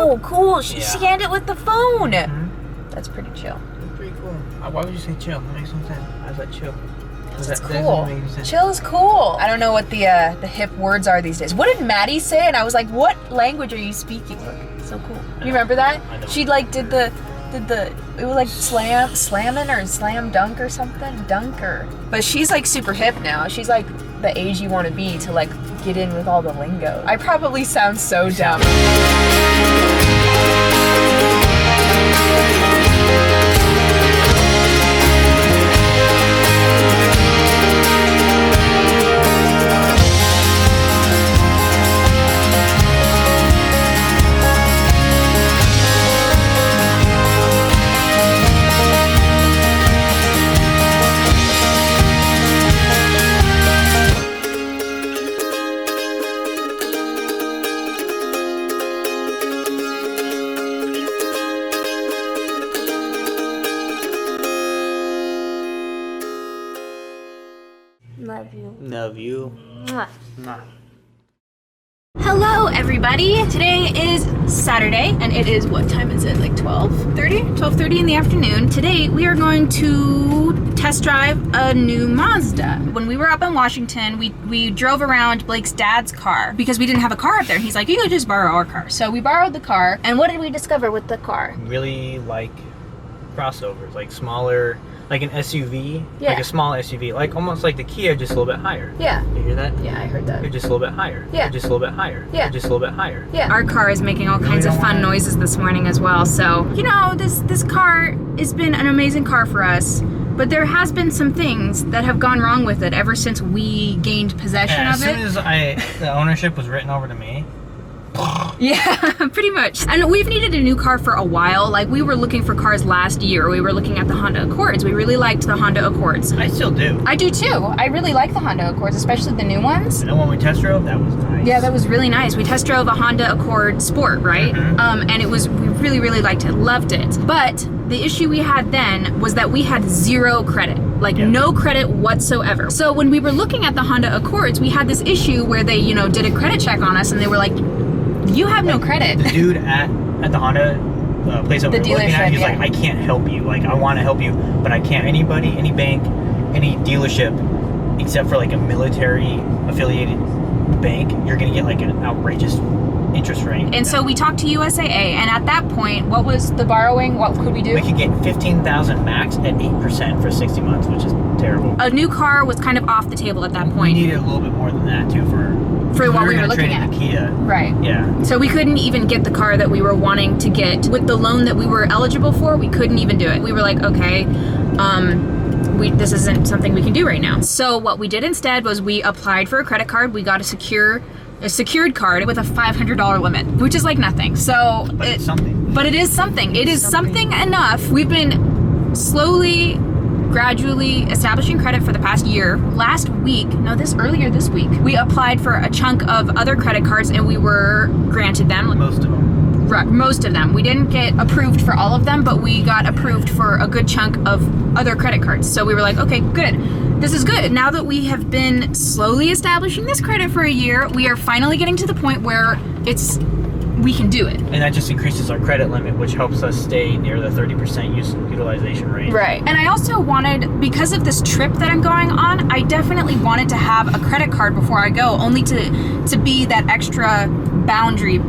Oh, cool. She scanned it with the phone. Mm-hmm. That's pretty chill. That's pretty cool. Why would you say chill? That makes no sense. How's that chill? It's cool. Chill is cool. I don't know what the hip words are these days. What did Maddie say? And I was like, what language are you speaking? So cool. You remember that? She like did the it was like slamming or slam dunk or something. Dunker. But she's like super hip now. She's like the age you want to be to like get in with all the lingo. I probably sound so dumb. Love you. Love you. Mwah. Mwah. Hello everybody! Today is Saturday and it is, what time is it? Like 12:30? 12:30 in the afternoon. Today we are going to test drive a new Mazda. When we were up in Washington, we drove around Blake's dad's car because we didn't have a car up there. He's like, you could just borrow our car. So we borrowed the car, and what did we discover with the car? Really like crossovers, like smaller, like an SUV, Yeah. like a small SUV, like almost like the Kia, just a little bit higher. Yeah. You hear that? Yeah, I heard that. You're just a little bit higher. Yeah. You're just a little bit higher. Yeah. You're just a little bit higher. Yeah. Our car is making all kinds of fun noises this morning as well. So, you know, this car has been an amazing car for us, but there has been some things that have gone wrong with it ever since we gained possession As of soon it. as the ownership was written over to me. Yeah, pretty much. And we've needed a new car for a while. Like, we were looking for cars last year. We were looking at the Honda Accords. We really liked the Honda Accords. I still do. I do too. I really like the Honda Accords, especially the new ones. And then when we test drove, that was nice. Yeah, that was really nice. We test drove a Honda Accord Sport, right? Mm-hmm. And we really, really liked it, loved it. But the issue we had then was that we had zero credit, like no credit whatsoever. So when we were looking at the Honda Accords, we had this issue where they, you know, did a credit check on us and they were like, you have no credit. The dude at the Honda place that we were looking at, he's like, I can't help you. Like, I want to help you, but I can't. Anybody, any bank, any dealership, except for like a military affiliated bank, you're gonna get like an outrageous interest rate. And so we talked to USAA, and at that point, what was the borrowing? What could we do? We could get $15,000 max at 8% for 60 months, which is terrible. A new car was kind of off the table at that We point. needed a little bit more than that too for what we were gonna looking trade in at. the Kia. Right. Yeah. So we couldn't even get the car that we were wanting to get. With the loan that we were eligible for, we couldn't even do it. We were like, okay, this isn't something we can do right now. So what we did instead was we applied for a credit card. We got a secured card with a $500 limit, which is like nothing. So But it's something. But it is something. It is something enough. We've been slowly, gradually establishing credit for the past year. Earlier this week, we applied for a chunk of other credit cards and we were granted them. Most of them. Right, most of them. We didn't get approved for all of them, but we got approved for a good chunk of other credit cards. So we were like, okay, good. This is good. Now that we have been slowly establishing this credit for a year, we are finally getting to the point where we can do it. And that just increases our credit limit, which helps us stay near the 30% utilization rate. Right. And I also wanted, because of this trip that I'm going on, I definitely wanted to have a credit card before I go, only to be that extra boundary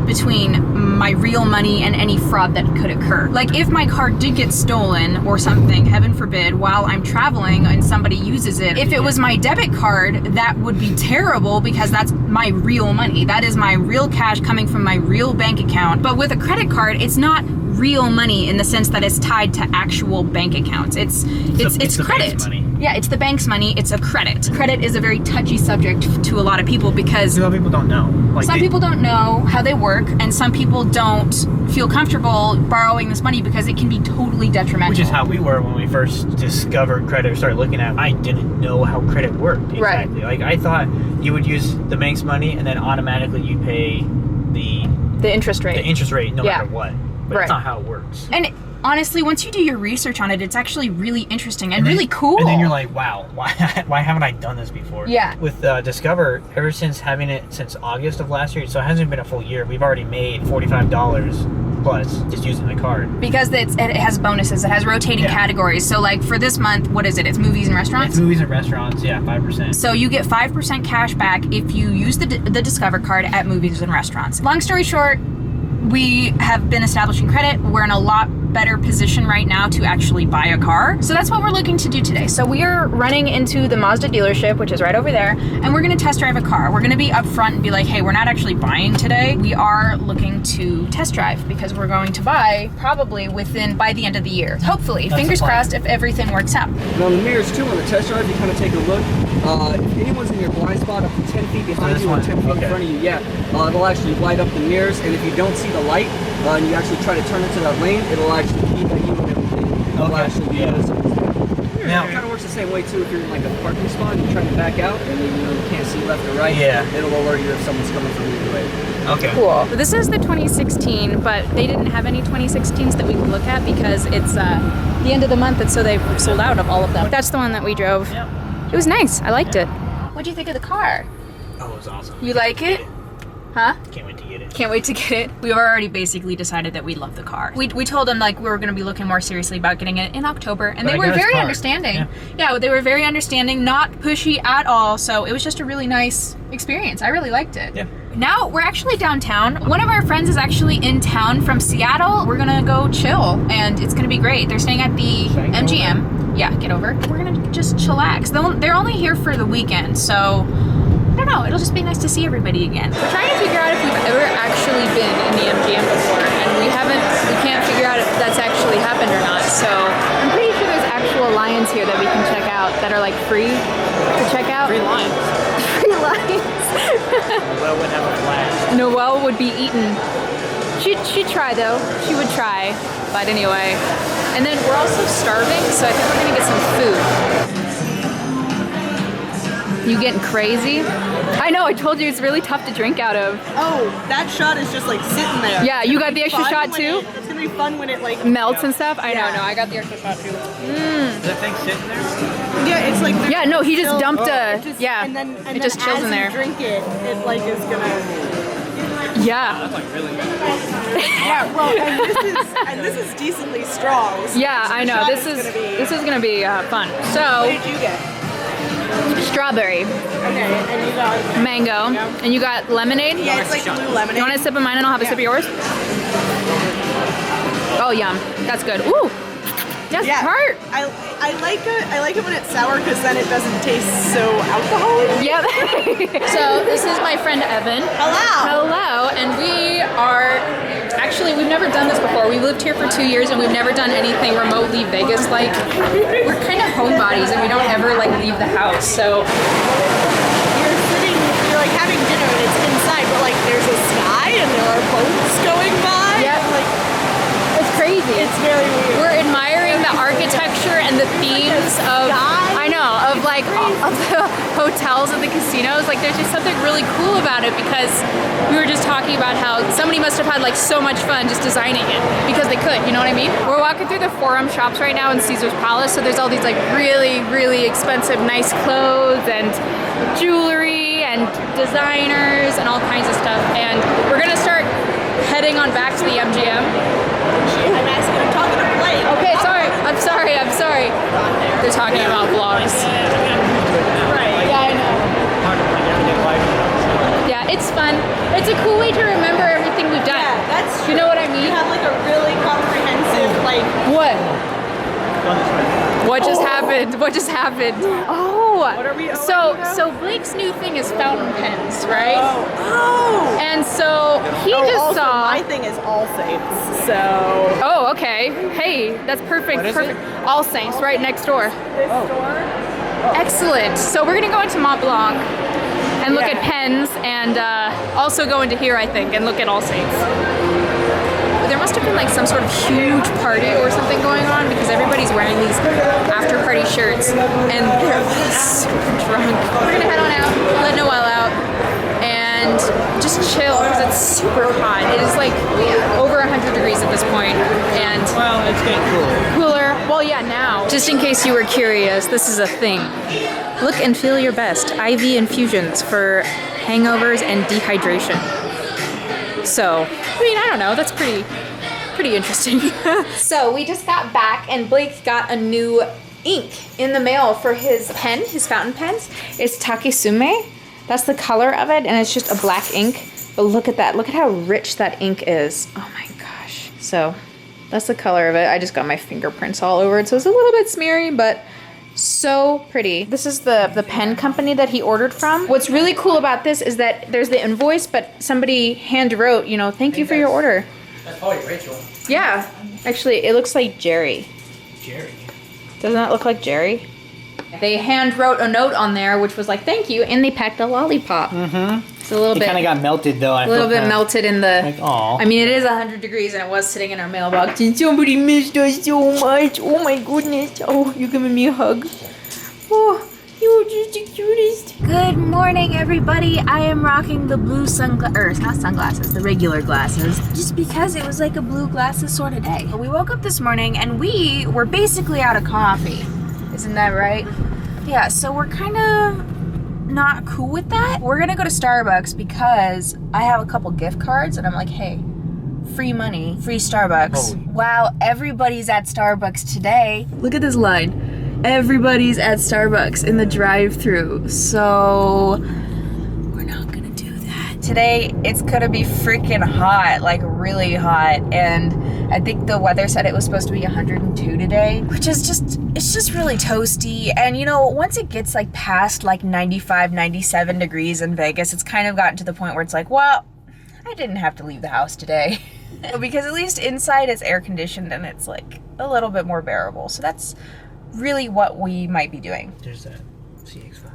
between my real money and any fraud that could occur. Like, if my card did get stolen or something, heaven forbid, while I'm traveling and somebody uses it, if it was my debit card, that would be terrible because that's my real money. That is my real cash coming from my real bank account. But with a credit card, it's not real money in the sense that it's tied to actual bank accounts. It's credit. Yeah, it's the bank's money. It's a credit. Credit is a very touchy subject to a lot of people because a lot of people don't know. Like some people don't know how they work, and some people don't feel comfortable borrowing this money because it can be totally detrimental. Which is how we were when we first discovered credit or started looking at it. I didn't know how credit worked exactly. Right. Like, I thought you would use the bank's money and then automatically you pay the interest rate. The interest rate no matter what. But Right. that's not how it works. And honestly, once you do your research on it, it's actually really interesting and really cool. And then you're like, wow, why haven't I done this before? Yeah. With Discover, ever since having it since August of last year, so it hasn't been a full year, we've already made $45 plus just using the card. Because it has bonuses, it has rotating categories. So like for this month, what is it? It's movies and restaurants? It's movies and restaurants, yeah, 5%. So you get 5% cash back if you use the Discover card at movies and restaurants. Long story short, we have been establishing credit. We're in a lot better position right now to actually buy a car. So that's what we're looking to do today. So we are running into the Mazda dealership, which is right over there, and we're gonna test drive a car. We're gonna be upfront and be like, hey, we're not actually buying today. We are looking to test drive because we're going to buy probably by the end of the year. Hopefully, fingers crossed if everything works out. And on the mirrors too, on the test drive, you kind of take a look. If anyone's in your blind spot up to 10 feet behind you or 10 feet in front of you, it'll actually light up the mirrors, and if you don't see the light, and you actually try to turn into that lane, it'll actually beep at you and everything. It'll actually be Now, it kind of works the same way too if you're in like a parking spot and you're trying to back out and then you can't see left or right. Yeah. It'll alert you if someone's coming from either way. Okay. Cool. So this is the 2016, but they didn't have any 2016s that we could look at because it's the end of the month, and so they've sold out of all of them. That's the one that we drove. Yeah. It was nice. I liked it. What'd you think of the car? Oh, it was awesome. You like it? Huh? Can't wait to get it. Can't wait to get it. We've already basically decided that we love the car. We told them like we were going to be looking more seriously about getting it in October, and they were very understanding. Yeah, they were very understanding, not pushy at all. So it was just a really nice experience. I really liked it. Yeah. Now we're actually downtown. One of our friends is actually in town from Seattle. We're gonna go chill, and it's gonna be great. They're staying at the MGM. Yeah, get over. We're gonna just chillax. They're only here for the weekend, so I don't know, it'll just be nice to see everybody again. We're trying to figure out if we've ever actually been in the MGM before, and we can't figure out if that's actually happened or not. So I'm pretty sure there's actual lions here that we can check out that are like free to check out. Free lions. Free lions. Noelle would have a blast. Noelle would be eaten. She'd try though. She would try. But anyway. And then we're also starving, so I think we're gonna get some food. You getting crazy? I know, I told you it's really tough to drink out of. Oh, that shot is just like sitting there. Yeah, you got the extra shot too? It's gonna be fun when it like melts and stuff? I know, I got the extra shot too. Is that thing sitting there? Yeah, it's like yeah, no, he just dumped and then it just chills as in there. You drink it, it like is gonna that's like really good. Yeah, well, and this is decently strong. So yeah, I know. This is gonna be fun. So what did you get? Strawberry. Okay, and you got mango. And you got lemonade? Yeah, it's like blue lemonade. You want a sip of mine and I'll have a sip of yours? Oh, yum. That's good. Ooh. That's tart. I like it when it's sour because then it doesn't taste so alcoholic. Yep. So this is my friend Evan. Hello. Hello. And we are actually, we've never done this before. We lived here for 2 years and we've never done anything remotely Vegas-like. We're kind of homebodies and we don't ever like leave the house. So you're like having dinner and it's inside, but like there's a sky and there are boats going by. Yeah. Like it's crazy. It's very weird. We're admiring the architecture and the themes of like of the hotels and the casinos. Like there's just something really cool about it because we were just talking about how somebody must have had like so much fun just designing it because they could, you know what I mean? We're walking through the Forum shops right now in Caesar's Palace, so there's all these like really, really expensive nice clothes and jewelry and designers and all kinds of stuff, and we're gonna start heading on back to the MGM. I'm talking to Blake. Okay, sorry. I'm sorry. They're talking about vlogs. Right. Yeah, I know. Yeah, it's fun. It's a cool way to remember everything we've done. Yeah, that's true. You know what I mean? You have like a really comprehensive like. What? What just happened? What just happened? Oh. What are we? So Blake's new thing is fountain pens, right? Oh. And so he just also, saw. my thing is All Saints. So. Oh, okay. Hey, that's perfect. Perfect. All Saints, right next door. This store. Excellent. So we're gonna go into Mont Blanc and look at pens, and also go into here, I think, and look at All Saints. There must have been like some sort of huge party or something going on because everybody's wearing these after party shirts and they're all super drunk. We're gonna head on out, let Noelle out, and just chill because it's super hot. It is like over 100 degrees at this point, and well, it's getting Just in case you were curious, this is a thing. Look and feel your best. IV infusions for hangovers and dehydration. So, I mean, I don't know, that's pretty interesting. So we just got back and Blake got a new ink in the mail for his pen, his fountain pens. It's Takisume. That's the color of it, and it's just a black ink. But look at that. Look at how rich that ink is. Oh my gosh. So that's the color of it. I just got my fingerprints all over it, so it's a little bit smeary, but so pretty. This is the pen company that he ordered from. What's really cool about this is that there's the invoice, but somebody hand wrote, you know, thank you for your order. That's probably Rachel. Yeah. Actually, it looks like Jerry. Jerry. Doesn't that look like Jerry? They hand wrote a note on there, which was like, thank you, and they packed a lollipop. Mm-hmm. It's a little bit. It kind of got melted though. A little bit melted in the. Like, aw. I mean, it is 100 degrees, and it was sitting in our mailbox. And somebody missed us so much. Oh my goodness. Oh, you're giving me a hug. Oh, you're just the cutest. Good morning, everybody. I am rocking the blue not sunglasses, the regular glasses, just because it was like a blue glasses sort of day. We woke up this morning, and we were basically out of coffee. Isn't that right? Yeah, so we're kind of not cool with that. We're gonna go to Starbucks because I have a couple gift cards and I'm like, hey, free money, free Starbucks. Oh. Wow, everybody's at Starbucks today. Look at this line. Everybody's at Starbucks in the drive-thru. So we're not gonna do that. Today it's gonna be freaking hot, like really hot, and I think the weather said it was supposed to be 102 today, which is it's just really toasty. And you know, once it gets like past like 95, 97 degrees in Vegas, it's kind of gotten to the point where it's like, well, I didn't have to leave the house today. Because at least inside it's air conditioned and it's like a little bit more bearable. So that's really what we might be doing. There's that CX-5.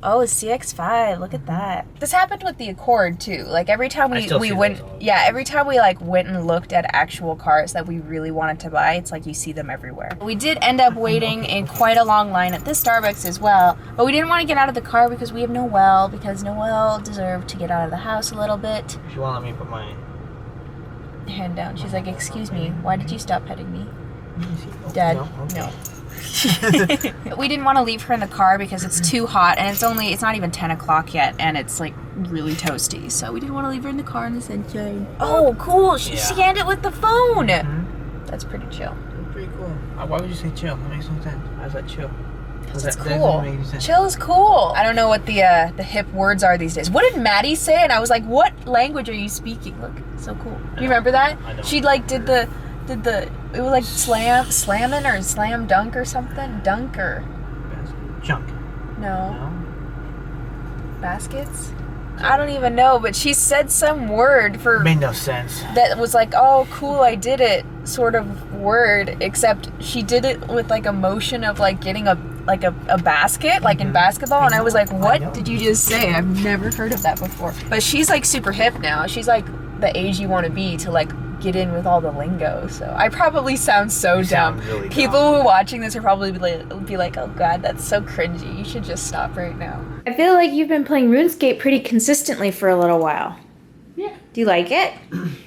Oh, CX-5, look at that. This happened with the Accord too. Like every time we went, yeah, every time we like went and looked at actual cars that we really wanted to buy, it's like you see them everywhere. We did end up waiting in quite a long line at this Starbucks as well, but we didn't want to get out of the car because we have Noelle, because Noelle deserved to get out of the house a little bit. She won't let me put my hand down. She's like, excuse me, why did you stop petting me? Dad, no. We didn't want to leave her in the car because it's too hot, and it's not even 10 o'clock yet, and it's like really toasty, so we didn't want to leave her in the car in the sunshine. Oh, cool. She scanned it with the phone. Mm-hmm. That's pretty chill. Pretty cool. Why would you say chill? That makes no sense. How's that chill? It's cool. Chill is cool. I don't know what the hip words are these days. What did Maddie say? And I was like, what language are you speaking? Look, so cool. You remember that? I don't. She like did the it was like slamming or slam dunk or something. Dunker. Junk. No. Baskets? I don't even know, but she said some word for made no sense. That was like, oh cool, I did it sort of word, except she did it with like a motion of like getting a basket, like in basketball, and I was like, what did you just say? I've never heard of that before. But she's like super hip now. She's like the age you want to be to like get in with all the lingo. So I probably sound so dumb. Really People who are watching this are probably be like, oh god, that's so cringy. You should just stop right now. I feel like you've been playing RuneScape pretty consistently for a little while. Yeah. Do you like it?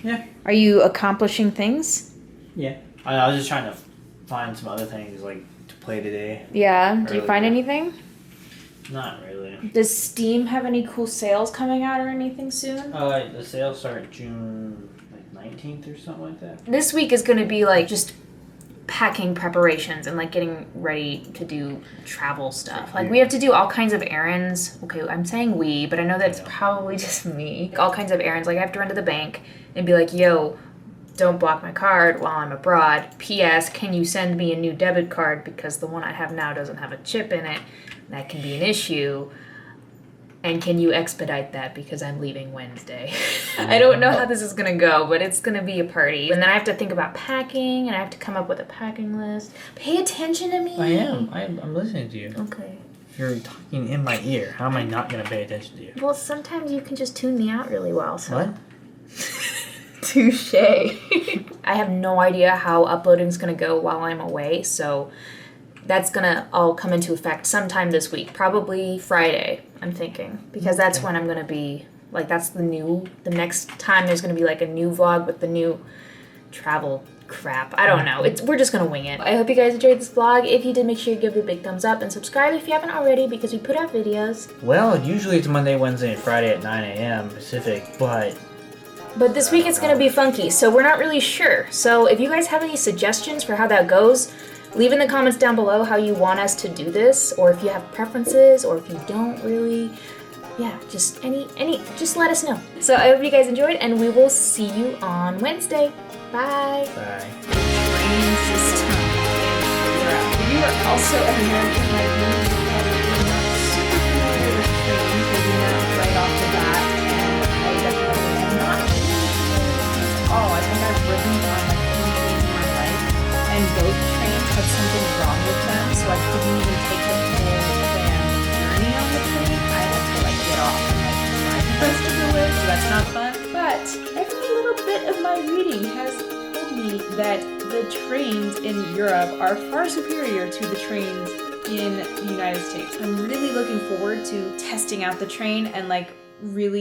Yeah. Are you accomplishing things? Yeah. I was just trying to find some other things like to play today. Yeah. Do you find anything? Not really. Does Steam have any cool sales coming out or anything soon? The sales start June 19th or something like that. This week is going to be like just packing preparations and like getting ready to do travel stuff. Like we have to do all kinds of errands. Okay, I'm saying we, but I know that's probably just me. All kinds of errands. Like I have to run to the bank and be like, yo, don't block my card while I'm abroad. P.S. Can you send me a new debit card because the one I have now doesn't have a chip in it. That can be an issue. And can you expedite that because I'm leaving Wednesday? I don't know how this is going to go, but it's going to be a party. And then I have to think about packing, and I have to come up with a packing list. Pay attention to me. I am. I'm listening to you. Okay. If you're talking in my ear, how am I not going to pay attention to you? Well, sometimes you can just tune me out really well. So. What? Touche. I have no idea how uploading is going to go while I'm away, so that's going to all come into effect sometime this week. Probably Friday, I'm thinking. Because that's when I'm going to be, like, that's the next time there's going to be, like, a new vlog with the new travel crap. I don't know. We're just gonna wing it. I hope you guys enjoyed this vlog. If you did, make sure you give it a big thumbs up and subscribe if you haven't already, because we put out videos. Well, usually it's Monday, Wednesday, and Friday at 9 a.m. Pacific, but this week it's gonna be funky, so we're not really sure. So if you guys have any suggestions for how that goes, leave in the comments down below how you want us to do this, or if you have preferences, or if you don't really. Yeah, just just let us know. So I hope you guys enjoyed, and we will see you on Wednesday. Bye. bye. Train system in Europe. You are also an American like me. You're not super familiar with trains, maybe not right off the bat, and I definitely am not familiar with trains at all. I think I've ridden on like 2 trains in my life, and both trains had something wrong with them, so I couldn't even take the full planned journey on the train. I had to like get off and like drive the rest of the way, so that's not fun. But every little bit of my reading has told me that the trains in Europe are far superior to the trains in the United States. I'm really looking forward to testing out the train and like really